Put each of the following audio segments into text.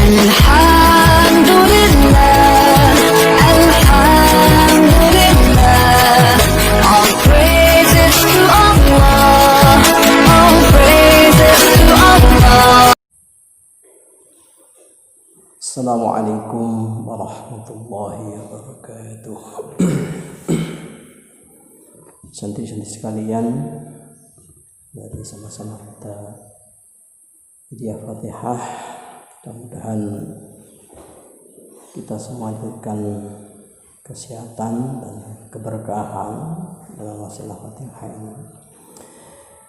All praises to Allah, all praises to Allah. Assalamualaikum warahmatullahi wabarakatuh. Santri-santri sekalian, mari sama-sama kita hadiah Fatihah. Mudah-mudahan kita semua diberikan kesehatan dan keberkahan dalam masalah Fatihah ini.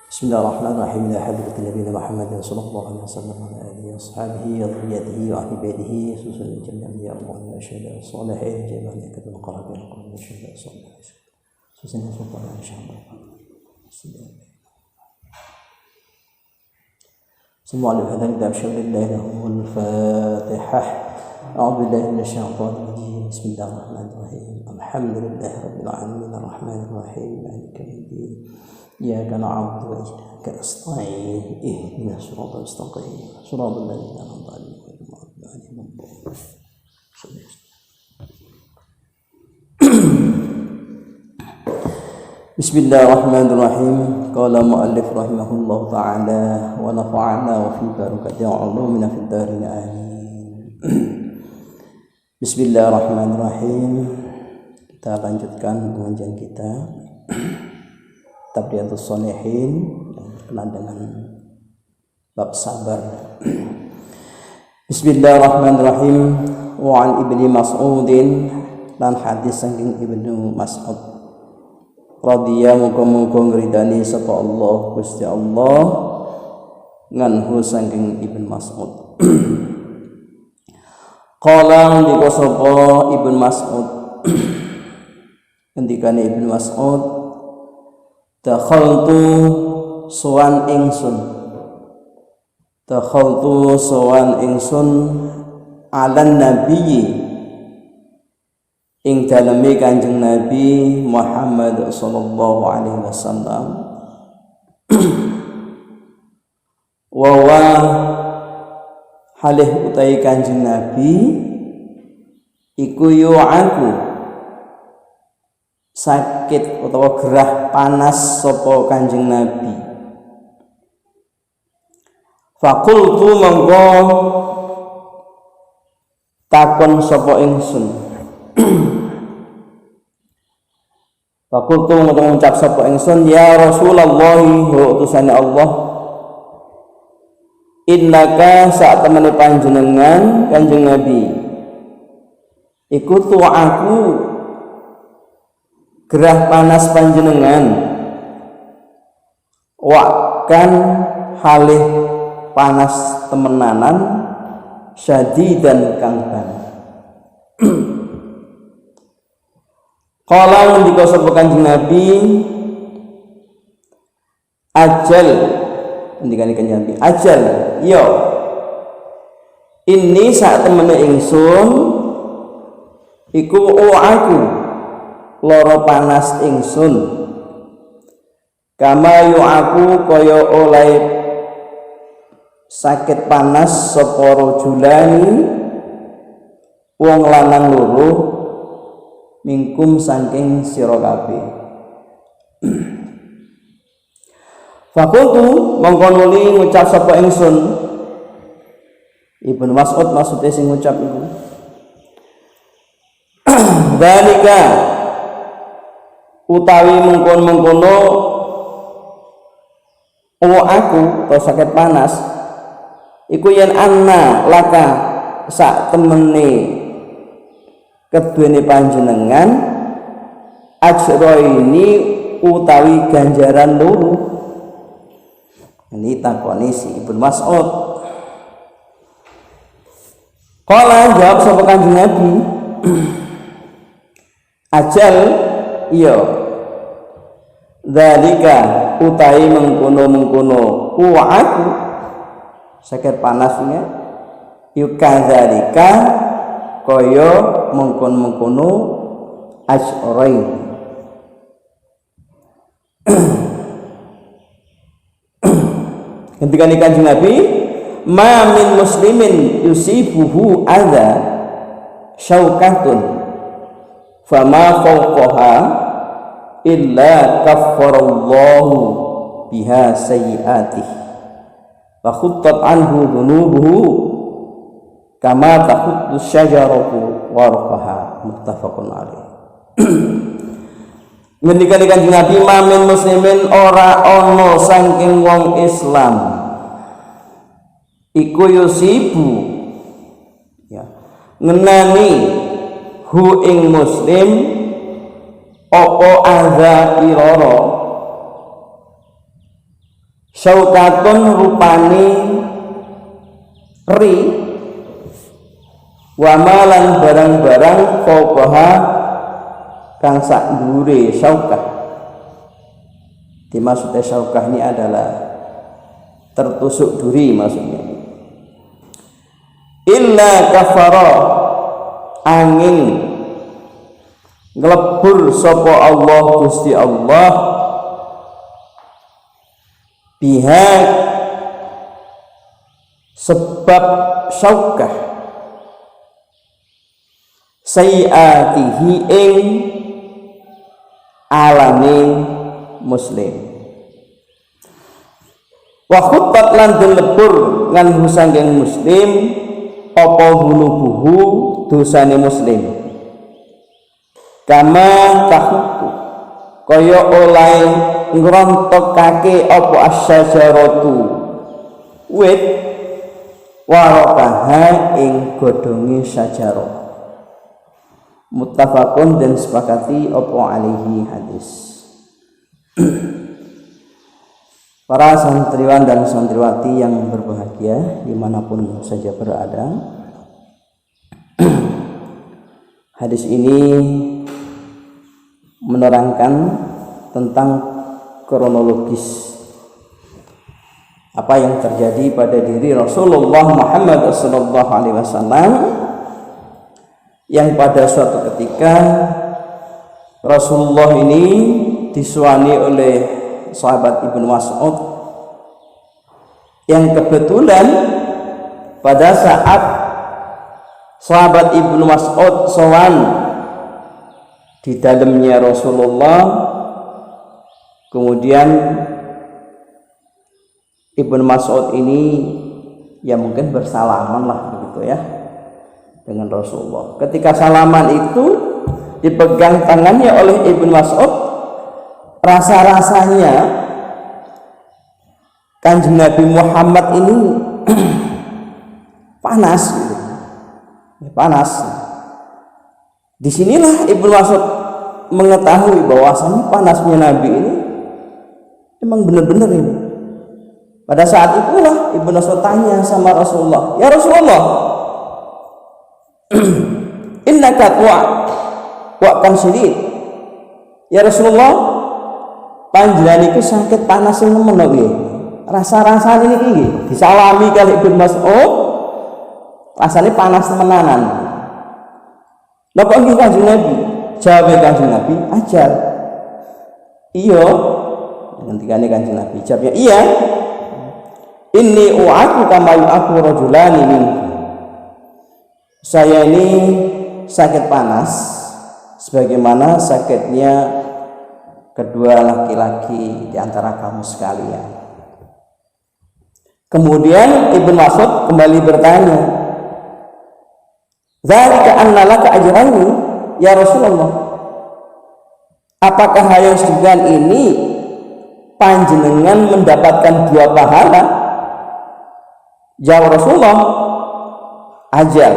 Bismillahirrahmanirrahim. Ya hadratin Nabi Muhammad sallallahu alaihi wasallam wa alihi washabihi wa dhurriyyatihi wa ahli baitihi susul jami'an ya Allah wa syahida salihin jami'an yakul qarabin wa syahida salihin susul jami'an insyaallah. Semua al-hadam bismillahirrahmanirrahim. Fatihah. A'udzu billahi minasyaitonir rajim. Bismillahirrahmanirrahim. Alhamdulillahi rabbil alamin arrahmanir rahim maliki yaumiddin. Iyyaka na'budu wa iyyaka nasta'in. Ihdinas siratal mustaqim. Shiratal ladzina an'amta 'alaihim ghairil maghdubi 'alaihim waladdallin. Bismillahirrahmanirrahim. Qala mu'allif rahimahullah ta'ala wa nafa'ana wa fi barakati ulumina fid darin amin. Bismillahirrahmanirrahim. Kita lanjutkan pengajian kita Tabriyatus Shalihin yang berkenaan dengan bab sabar. Bismillahirrahmanirrahim. Wa an Ibni Mas'udin, lan hadis saking Ibnu Mas'ud radhiyallahu muga-muga ngridani sapa Allah Gusti Allah nganhu saking Ibnu Mas'ud. Qala ndika sapa Ibnu Mas'ud, ngendikane Ibnu Mas'ud, dakhaltu sowan ingsun alan nabiyyi ing daleme Kanjeng Nabi Muhammad sallallahu alaihi wasallam wa halih utai Kanjeng Nabi iku yu'aku sakit utawa gerah panas sapa Kanjeng Nabi. Fakultu mongko takon sapa ingsun. Fakultu ngucap sapa ingsun, ya Rasulullah, utusane Allah, innaka saat temene panjenengan Kanjeng Nabi iku tu'aku gerah panas panjenengan wakan halih panas temenanan syadidan kang banget. Qala ndika sapa Kanjeng Nabi, ajal, ndikane Kanjeng Nabi, ajal yo ini saat temene ingsun iku aku loro panas ingsun kama yu aku kaya oleh sakit panas sapa rajulani wong lanang loro mingkum saking sira kabeh. Fakultu mongko nuli ngucap sapa ingsun, Ibnu Mas'ud maksudnya sing ngucap iku, dalika utawi mengkon-mengkono aku atau sakit panas iku yen anna laka sak temene keduene panjenengan ajra ini utawi ganjaran loro. Ini takoni si Ibnu Mas'ud. Qala jawab sapa Kanjeng Nabi, ajal iya dzalika utawi mengkono-mengkono aku sakit panasnya yukadzalika kaya mengkon-mengkono asy'arain. Ketika Kanjeng Nabi ma min muslimin yusibuhu adza syaukatun fama fawqaha illa kaffarallahu biha sayyi'atih wa khuttat anhu dhunubuhu kama takhuttu syajaratu warqaha. Muttafaqun alaih. Ngendika Kanjeng Nabi, mamin muslimin ora ana saking wong Islam iku yusibu ya ngenani hu ing muslim apa adza irara syaukatun rupane ri wa malan barang-barang fauqaha kang sak dhuwure syaukah. Dimaksudnya syaukah ini adalah tertusuk duri maksudnya. Illa kafara angin nglebur sapa Allah Gusti Allah biha sebab syaukah sayyiatihi ing alami muslim wa khuttat lan dilebur ngan husanging muslim apa hunubuhu dosane muslim kama tahutu kaya oleh ngrontokake apa asyajaratu wit warakaha ing godhonge syajarah. Muttafaqun dan sepakati apa alaihi hadis. Para santriwan dan santriwati yang berbahagia dimanapun saja berada, hadis ini menerangkan tentang kronologis apa yang terjadi pada diri Rasulullah Muhammad SAW yang pada suatu ketika Rasulullah ini disuani oleh sahabat Ibnu Mas'ud yang kebetulan pada saat sahabat Ibnu Mas'ud sowan di dalamnya Rasulullah, kemudian Ibnu Mas'ud ini ya mungkin bersalaman lah begitu ya dengan Rasulullah. Ketika salaman itu dipegang tangannya oleh Ibnu Mas'ud, rasa-rasanya Kanjeng Nabi Muhammad ini panas gitu. Panas. Disinilah Ibnu Mas'ud mengetahui bahwasanya panasnya Nabi ini memang benar-benar ini. Pada saat itulah Ibnu Mas'ud tanya sama Rasulullah, "Ya Rasulullah, innaka wa kan syadid." Ya Rasulullah, panjenengan iku sakit panas nemen nggih. Rasa-rasane niki nggih disalami kali Ibnu Mas'ud. Rasane panas temenanan. Lha kok nggih Kanjeng Nabi? Jawab Kanjeng Nabi, "Ajal." Iya. Ngendikane Kanjeng Nabi, jawabnya iya. Inni u'aku kama yu'aku rajulani minkum. Saya ini sakit panas sebagaimana sakitnya kedua laki-laki di antara kamu sekalian. Kemudian Ibnu Mas'ud kembali bertanya, "Dzalika anna laka ajraini ya Rasulullah." Apakah yang sedemikian ini panjenengan mendapatkan dua pahala? Jawab Rasulullah, "Ajal."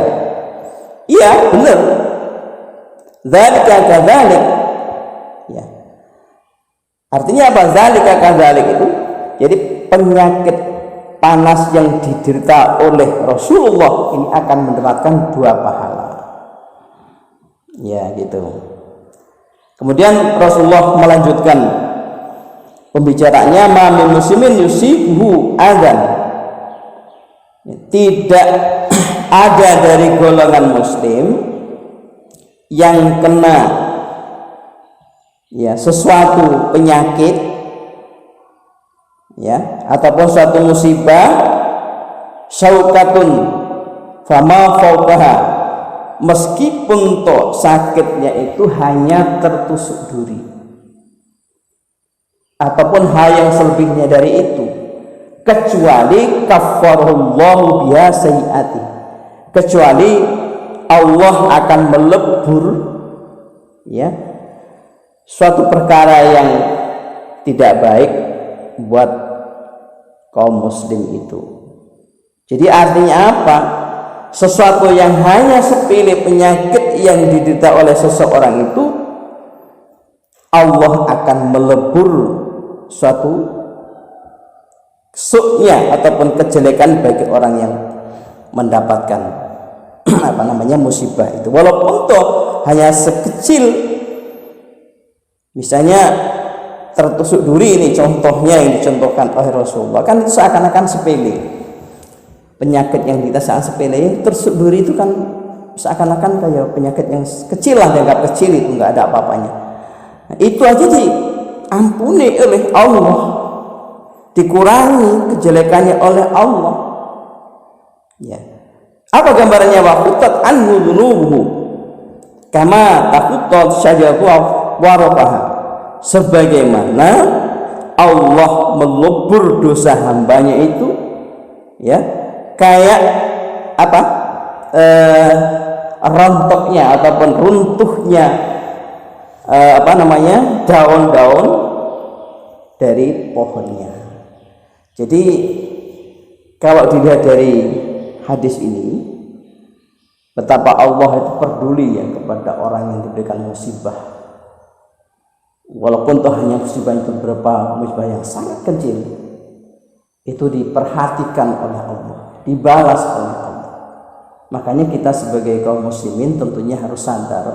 Iya, benar. Dzalika kadzalik. Ya. Artinya apa? Dzalika kadzalik itu jadi penyakit panas yang diderita oleh Rasulullah ini akan mendapatkan dua pahala. Ya, gitu. Kemudian Rasulullah melanjutkan pembicaraannya, "Ma min muslimin yusibuhu adzan." Tidak ada dari golongan muslim yang kena ya sesuatu penyakit ya ataupun suatu musibah syaukatun fama fauqaha, meskipun toh sakitnya itu hanya tertusuk duri ataupun hal yang selebihnya dari itu, kecuali kafarallahu biha sayyi'ati, kecuali Allah akan melebur ya suatu perkara yang tidak baik buat kaum muslim itu. Jadi artinya apa? Sesuatu yang hanya sepele, penyakit yang diderita oleh seseorang itu, Allah akan melebur suatu suknya ataupun kejelekan bagi orang yang mendapatkan musibah itu, walaupun toh hanya sekecil, misalnya tertusuk duri, ini contohnya yang dicontohkan oleh Rasulullah, kan itu seakan-akan sepele, penyakit yang kita sangat sepele. Tertusuk duri itu kan seakan-akan kayak penyakit yang kecil lah, dianggap kecil, itu nggak ada apa-apanya. Nah, itu aja diampuni oleh Allah, dikurangi kejelekannya oleh Allah. Ya, apa gambarannya? Waqutat anhu dunubuhu kama taquttat syajaratu waraqaha, sebagaimana Allah melebur dosa hambanya itu ya kayak apa, rontoknya ataupun runtuhnya daun-daun dari pohonnya. Jadi kalau dilihat dari hadis ini, betapa Allah itu peduli ya kepada orang yang diberikan musibah, walaupun toh hanya musibah itu berupa musibah yang sangat kecil, itu diperhatikan oleh Allah, dibalas oleh Allah. Makanya kita sebagai kaum muslimin tentunya harus sadar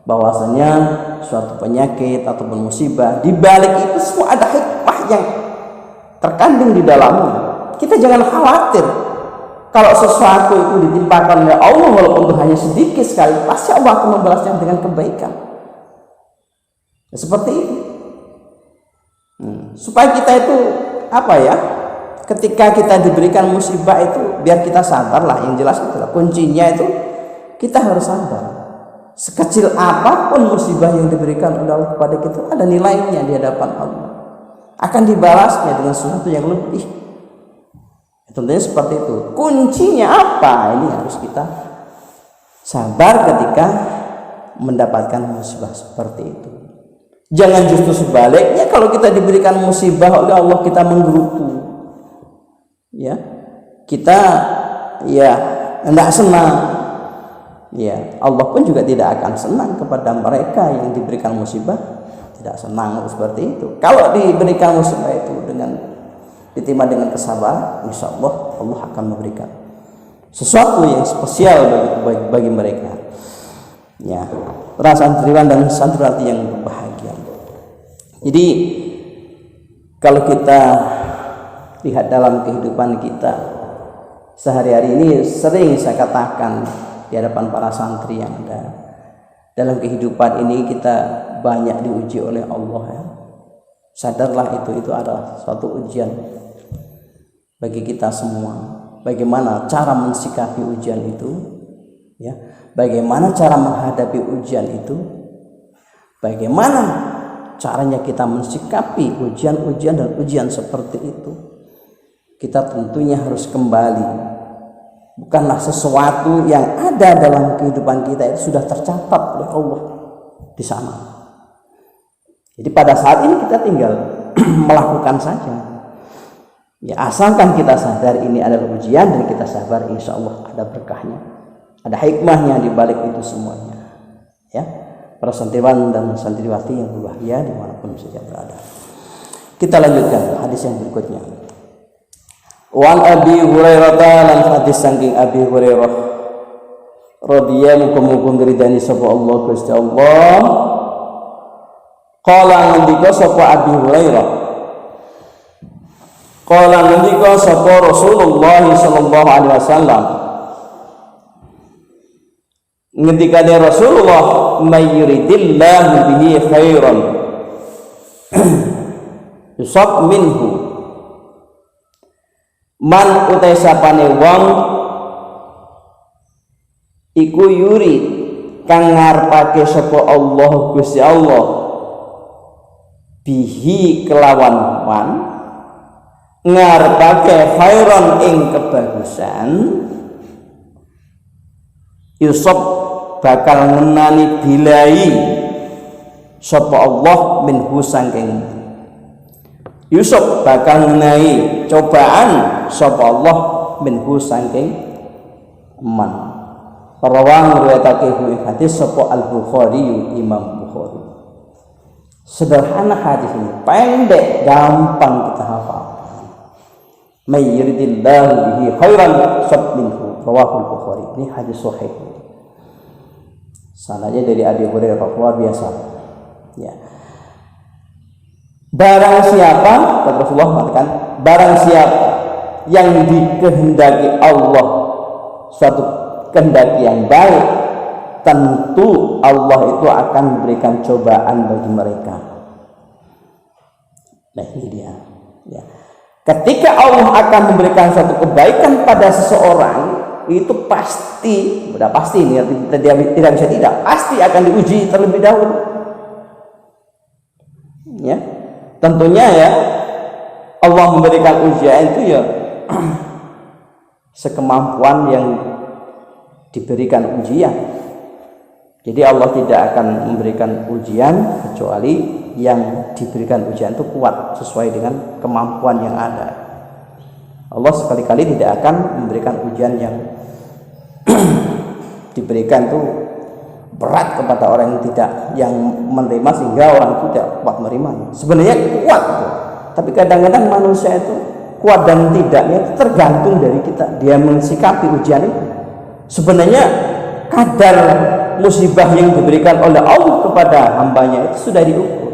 bahwasanya suatu penyakit ataupun musibah, di balik itu semua ada hikmah yang terkandung di dalamnya. Kita jangan khawatir kalau sesuatu itu ditimpakan oleh Allah, walaupun itu hanya sedikit sekali, pasti Allah akan membalasnya dengan kebaikan. Ya, seperti itu. Supaya kita itu ketika kita diberikan musibah itu, biar kita sadar lah, yang jelas itulah kuncinya itu kita harus sadar. Sekecil apapun musibah yang diberikan oleh Allah kepada kita, ada nilainya di hadapan Allah, akan dibalasnya dengan sesuatu yang lebih. Tentunya seperti itu. Kuncinya apa? Ini harus kita sabar ketika mendapatkan musibah seperti itu. Jangan justru sebaliknya, kalau kita diberikan musibah oleh Allah kita menggerutu, ya kita tidak senang. Ya, Allah pun juga tidak akan senang kepada mereka yang diberikan musibah, tidak senang seperti itu. Kalau diberikan musibah itu ditimpa dengan kesabaran, insya Allah Allah akan memberikan sesuatu yang spesial bagi mereka. Ya, para santriwan dan santriwati yang berbahagia. Jadi kalau kita lihat dalam kehidupan kita sehari-hari ini, sering saya katakan di hadapan para santri yang ada dalam kehidupan ini, kita banyak diuji oleh Allah ya. Sadarlah itu adalah suatu ujian bagi kita semua. Bagaimana cara mensikapi ujian itu ya, bagaimana cara menghadapi ujian itu, bagaimana caranya kita mensikapi ujian-ujian dan ujian seperti itu. Kita tentunya harus kembali, bukanlah sesuatu yang ada dalam kehidupan kita itu sudah tercatat oleh Allah di sana. Jadi pada saat ini kita tinggal melakukan saja. Ya, asalkan kita sadar ini adalah ujian dan kita sabar, insya Allah ada berkahnya, ada hikmahnya di balik itu semuanya. Ya, para santriwan dan santriwati yang berbahagia dimanapun saja berada. Kita lanjutkan hadis yang berikutnya. Wan Abi Hurairah, lan hadis saking Abi Hurairah radhiyallahu anhu ridani sapa Allah Gusti Allah. Qala ngendika sapa Abi Hurairah, qala ngendika sapa Rasulullah sallallahu alaihi wasallam, ngendikane Rasulullah, may yuridillahu bihi khairan yusab minhu Man utai sapane wong iku yuri kang ngarepake sapa Allah Gusti Allah bihi kelawan man ngarepake khairon ing kebagusan Yusuf bakal ngenani bilai sapa Allah minhu sangking Yusuf bakal ngenai cobaan sapa Allah minhu sangking man. Rawang riwayatake hadis sapa Al-Bukhari, Imam Bukhari. Sederhana hadis ini, pendek, gampang kita hafal. May yuridillahu bihi khairan yusab minhu, rawahul Bukhari. Ini hadis sahih. Sanadnya dari Abi Hurairah, luar biasa. Ya. Barang siapa, kata Rasulullah mengatakan, barang siapa yang dikehendaki Allah suatu kehendaki yang baik, tentu Allah itu akan memberikan cobaan bagi mereka. Nah ini dia. Ya. Ketika Allah akan memberikan suatu kebaikan pada seseorang, itu pasti, sudah pasti ini tidak bisa tidak, pasti akan diuji terlebih dahulu. Ya, tentunya ya Allah memberikan ujian itu ya sekemampuan yang diberikan ujian. Jadi Allah tidak akan memberikan ujian kecuali yang diberikan ujian itu kuat sesuai dengan kemampuan yang ada. Allah sekali-kali tidak akan memberikan ujian yang diberikan itu berat kepada orang yang tidak yang menerima sehingga orang itu tidak kuat menerima. Sebenarnya kuat, tapi kadang-kadang manusia itu kuat dan tidaknya tergantung dari kita, dia mensikapi ujian itu. Sebenarnya kadar musibah yang diberikan oleh Allah kepada hambanya itu sudah diukur.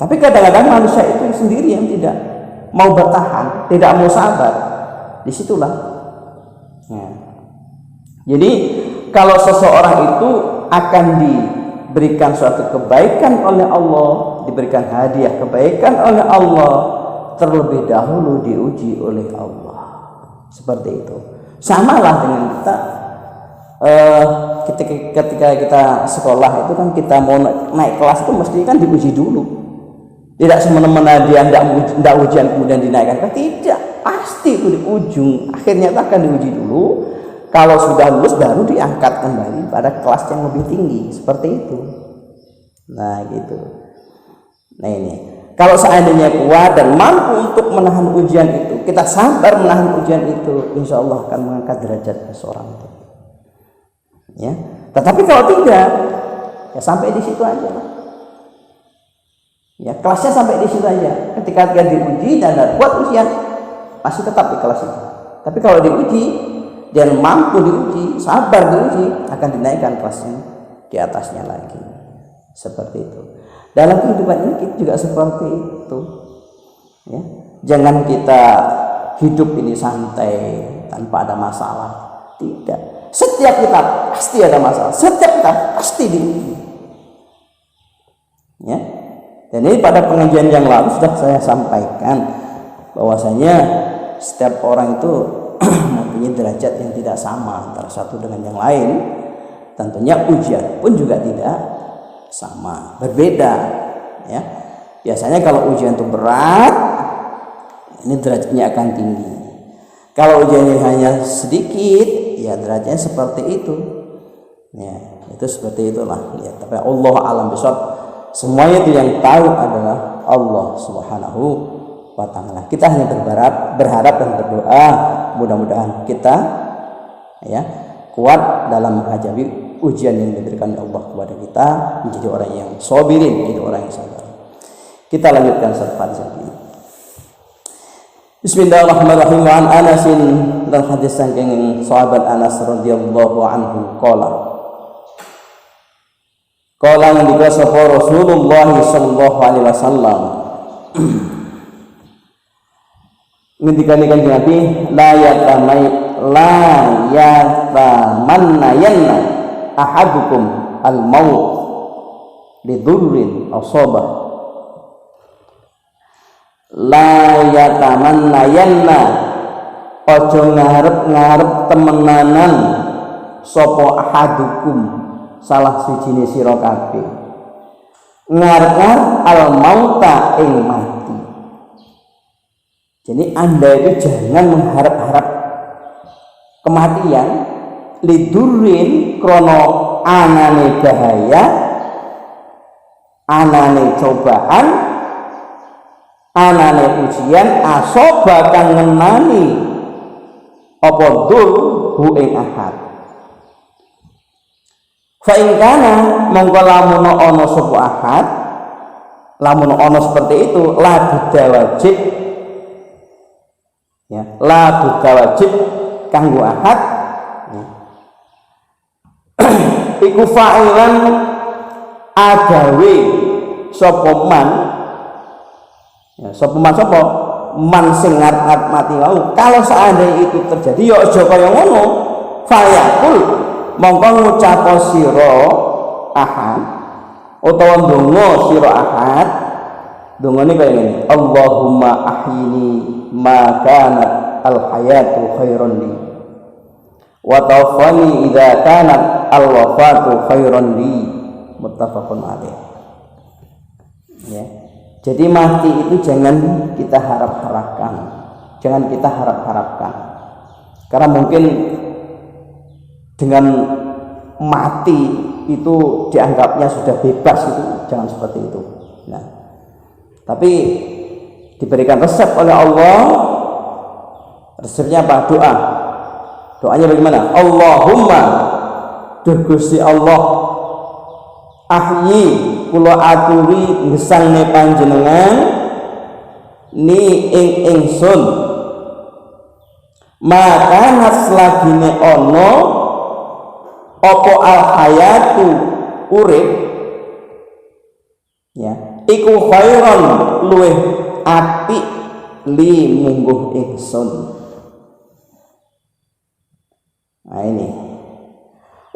Tapi kadang-kadang manusia itu sendiri yang tidak mau bertahan, tidak mau sabar. Disitulah. Nah, jadi kalau seseorang itu akan diberikan suatu kebaikan oleh Allah, diberikan hadiah kebaikan oleh Allah, terlebih dahulu diuji oleh Allah. Seperti itu. Samalah dengan kita ketika kita sekolah itu kan kita mau naik kelas itu mesti kan diuji dulu. Tidak semena-mena dia tidak ujian kemudian dinaikkan. Tidak, pasti itu di ujung akhirnya akan diuji dulu. Kalau sudah lulus baru diangkat kembali pada kelas yang lebih tinggi, seperti itu. Nah gitu. Nah ini, kalau seandainya kuat dan mampu untuk menahan ujian itu, kita sabar menahan ujian itu, insya Allah akan mengangkat derajat seseorang itu. Ya, tetapi kalau tidak, ya sampai di situ aja lah. Ya, kelasnya sampai di situ aja. Ketika dia diuji dan buat ujian, masih tetap di kelas itu. Tapi kalau diuji dan mampu diuji, sabar diuji, akan dinaikkan kelasnya di atasnya lagi. Seperti itu. Dalam kehidupan ini kita juga seperti itu. Ya, jangan kita hidup ini santai tanpa ada masalah. Tidak. Setiap kita pasti ada masalah. Setiap kita pasti diuji. Ya. Dan ini pada pengajian yang lalu sudah saya sampaikan bahwasanya setiap orang itu mempunyai derajat yang tidak sama antara satu dengan yang lain. Tentunya ujian pun juga tidak sama, berbeda. Ya, biasanya kalau ujian itu berat, ini derajatnya akan tinggi. Kalau ujiannya hanya sedikit, ya derajatnya seperti itu. Ya, itu seperti itulah. Ya, tapi Allah alam bisawab. Semuanya itu yang tahu adalah Allah Subhanahu wa Ta'ala. Kita hanya berharap dan berdoa mudah-mudahan kita ya kuat dalam menghadapi ujian yang diberikan Allah kepada kita, menjadi orang yang sabirin, menjadi orang yang sabar. Kita lanjutkan surat Al-Fatihah ini. Bismillahirrahmanirrahim. An Anasin, dan hadis saking sahabat Anas radhiyallahu anhu Qala ngendika sapa Rasulullah sallallahu alaihi wasallam. Ngendikane Kanjeng Nabi, la yatamannayanna ahadukum al-maut lidurrin asabah. la yatamannayanna ojo ngarep-ngarep temenanan sapa ahadukum salah sijine sira kabeh ngarep-ngarep al mauta ing mati. Jadi Anda itu jangan mengharap-harap kematian lidurin krono anane bahaya, anane cobaan, anane ujian, asoba kang ngenani apa dzul hu ing ahad. Fa in kana mongko lamun ana sapa ahad, lamun ana seperti itu la wajib ya, la wajib kanggo ahad ya. Iku fa'ilan agawe sapa man ya, sapa man sing ngarep mati wau. Kalau seandainya itu terjadi ya aja kaya ngono, fayaqul mongko ngucap sira ahad utawa ndonga sira ahad, ndongane kaya ngene, Allahumma ahyini ma kanat al hayatu khairan li wa tawaffani idza kanat al wafatu khairan li, muttafaqun alaih. Ya. Jadi mati itu jangan kita harap-harapkan, jangan kita harap-harapkan, karena mungkin dengan mati itu dianggapnya sudah bebas, itu jangan seperti itu. Nah, tapi diberikan resep oleh Allah. Resepnya apa? Doa. Doanya bagaimana? Allahumma duh Gusti Allah ahyi kula aturi ngesangne panjenengan ni ing ingsun maka naslagine ana apa al hayatu urip ya iku khairon luweh apik li mungguh ingsun. Nah ini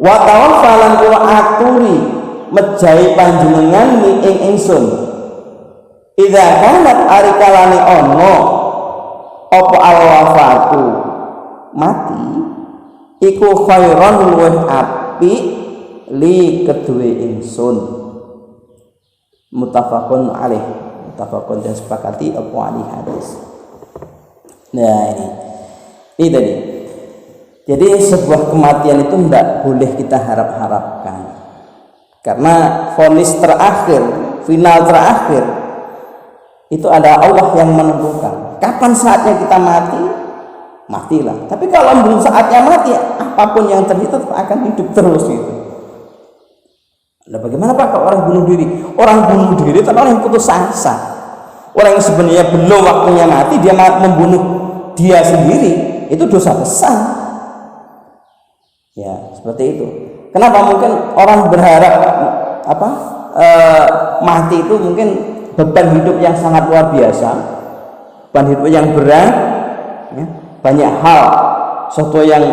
wa tawaffalan kula aturi mejahi panjenengan ni ing ingsun idza kanat arikalane ana apa al wafatu mati iku khairon luwih apik li keduwe ingsun, muttafaqun alaih, muttafaqun dan sepakati apa ahli hadis. Nah ini tadi. Jadi sebuah kematian itu tidak boleh kita harap-harapkan, karena vonis terakhir, final terakhir itu ada Allah yang menentukan kapan saatnya kita mati, matilah. Tapi kalau belum saatnya mati, apapun yang terjadi tetap akan hidup terus itu. Nah, bagaimana Pak kalau orang bunuh diri? Orang bunuh diri itu orang yang putus asa, orang yang sebenarnya belum waktunya mati dia membunuh dia sendiri, itu dosa besar. Ya seperti itu. Kenapa mungkin orang berharap mati itu mungkin beban hidup yang sangat luar biasa, beban hidup yang berat, ya, banyak hal, sesuatu yang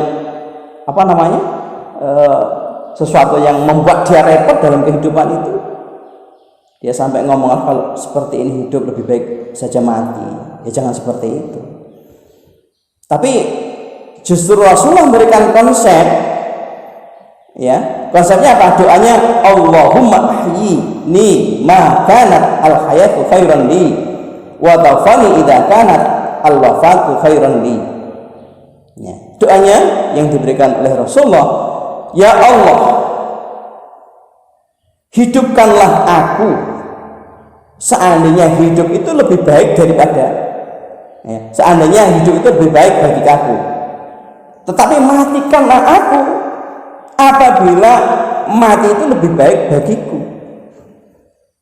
sesuatu yang membuat dia repot dalam kehidupan itu. Dia sampai ngomong kalau seperti ini hidup lebih baik saja mati. Ya jangan seperti itu. Tapi justru Rasulullah memberikan konsep, ya konsepnya apa? Doanya Allahumma ahyini ma kanat al hayatu khairan li wa tawfani idza kanat al wafatu khairan li. Ya, doanya yang diberikan oleh Rasulullah, ya Allah hidupkanlah aku seandainya hidup itu lebih baik daripada, ya, seandainya hidup itu lebih baik bagi aku, tetapi matikanlah aku apabila mati itu lebih baik bagiku.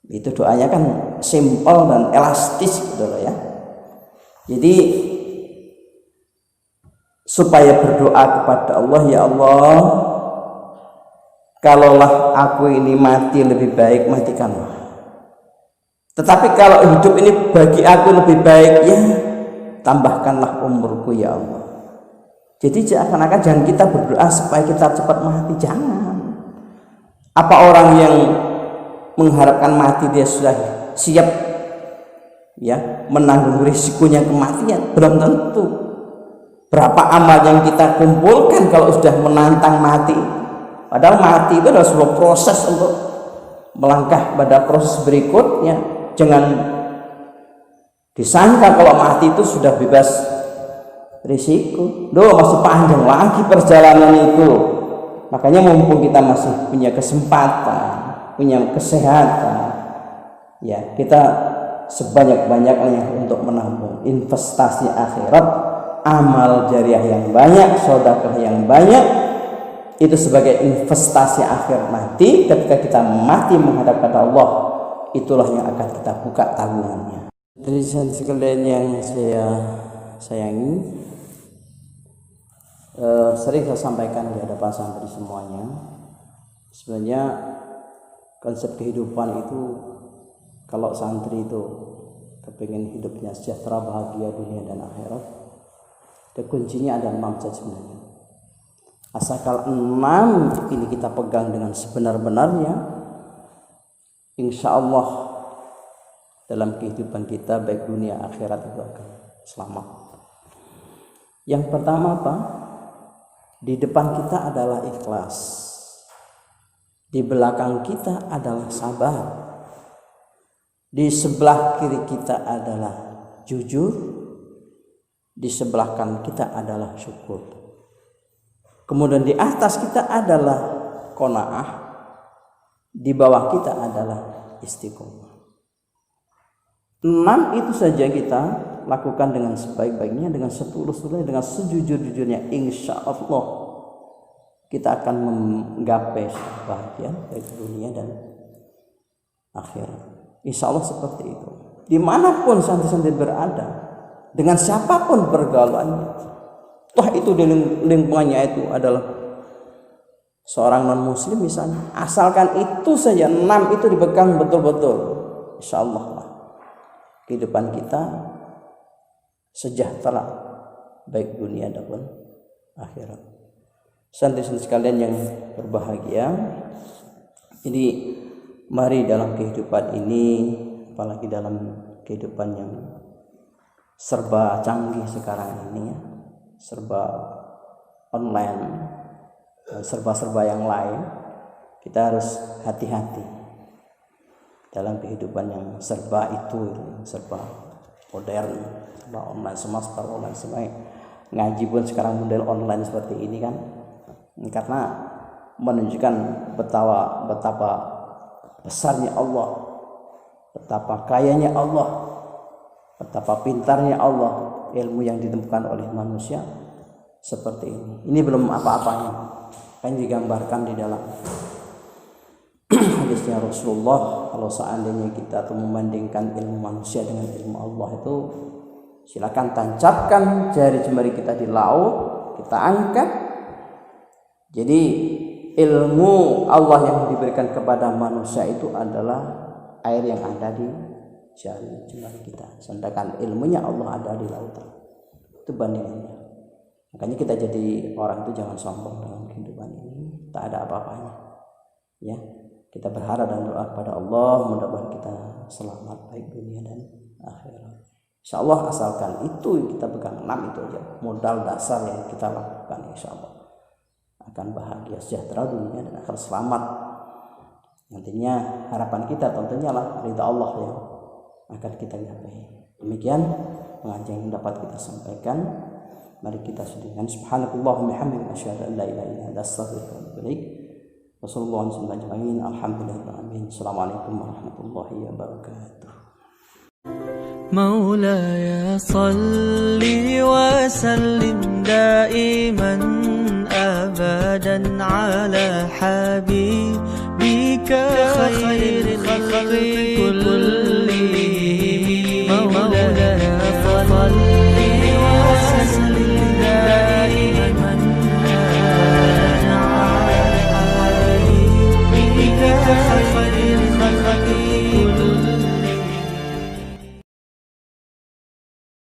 Itu doanya kan simpel dan elastis gitu loh ya. Jadi supaya berdoa kepada Allah, ya Allah kalaulah aku ini mati lebih baik, matikanlah. Tetapi kalau hidup ini bagi aku lebih baik, ya tambahkanlah umurku ya Allah. Jadi seakan-akan jangan kita berdoa supaya kita cepat mati, jangan. Apa orang yang mengharapkan mati dia sudah siap ya, menanggung risikonya kematian? Belum tentu. Berapa amal yang kita kumpulkan kalau sudah menantang mati? Padahal mati itu adalah sebuah proses untuk melangkah pada proses berikutnya. Jangan disangka kalau mati itu sudah bebas risiko. Masih panjang lagi perjalanan itu. Makanya mumpung kita masih punya kesempatan, punya kesehatan, ya kita sebanyak-banyaknya untuk menabung investasi akhirat, amal jariah yang banyak, sedekah yang banyak, itu sebagai investasi akhir nanti ketika kita mati menghadap kepada Allah, itulah yang akan kita buka tabungannya. Dari sekalian yang saya sayangi, sering saya sampaikan di hadapan santri semuanya, sebenarnya konsep kehidupan itu, kalau santri itu kepingin hidupnya sejahtera, bahagia dunia dan akhirat, kuncinya ada 6 saja sebenarnya. Asalkan 6 ini kita pegang dengan sebenar-benarnya, insya Allah dalam kehidupan kita baik dunia akhirat itu akan selamat. Yang pertama apa? Di depan kita adalah ikhlas, di belakang kita adalah sabar, di sebelah kiri kita adalah jujur, di sebelah kanan kita adalah syukur, kemudian di atas kita adalah qanaah, di bawah kita adalah istiqomah. 6 itu saja kita lakukan dengan sebaik-baiknya, dengan setulus-tulusnya, dengan sejujur-jujurnya, insya Allah kita akan menggapai kebahagiaan baik dunia dan akhirat. Insya Allah seperti itu. Dimanapun santri-santri berada, dengan siapapun pergaulannya, toh itu di lingkungannya itu adalah seorang non muslim misalnya, asalkan itu saja 6 itu dipegang betul-betul, insya Allah lah kehidupan kita sejahtera baik dunia maupun akhirat. Santri-santri sekalian yang berbahagia, jadi mari dalam kehidupan ini, apalagi dalam kehidupan yang serba canggih sekarang ini, serba online, serba-serba yang lain, kita harus hati-hati dalam kehidupan yang serba itu, serba modern, serba online, semester online, semuanya. Ngaji pun sekarang model online seperti ini kan, karena menunjukkan betapa besarnya Allah, betapa kayanya Allah, betapa pintarnya Allah, ilmu yang ditemukan oleh manusia seperti ini. Ini belum apa-apanya, kan digambarkan di dalam hadisnya Rasulullah, kalau seandainya kita tuh membandingkan ilmu manusia dengan ilmu Allah itu, silakan tancapkan jari jemari kita di laut, kita angkat. Jadi ilmu Allah yang diberikan kepada manusia itu adalah air yang ada di jari jemari kita, sedangkan ilmunya Allah ada di lautan. Itu bandingannya. Makanya kita jadi orang itu jangan sombong dalam kehidupan ini, tak ada apa-apanya. Ya, kita berharap dan doa kepada Allah, mudah-mudahan kita selamat baik dunia dan akhirat. Insya Allah asalkan itu kita pegang 6 itu aja modal dasar yang kita lakukan, insya Allah akan bahagia sejahtera dunia dan akhirat, selamat. Nantinya harapan kita tentunya lah ridha Allah yang akan kita gapai. Demikian pengajian yang dapat kita sampaikan. Mari kita sudahi. Subhanakallahumma hamdika asyhadu an la ilaha illa anta astaghfiruka wa atubu ilaik. Wassalamualaikum warahmatullahi wabarakatuh. Assalamualaikum warahmatullahi wabarakatuh. مولاي صل وسلم دائما أبدا على حبيبك خير الخلق كلهم. مولاي صل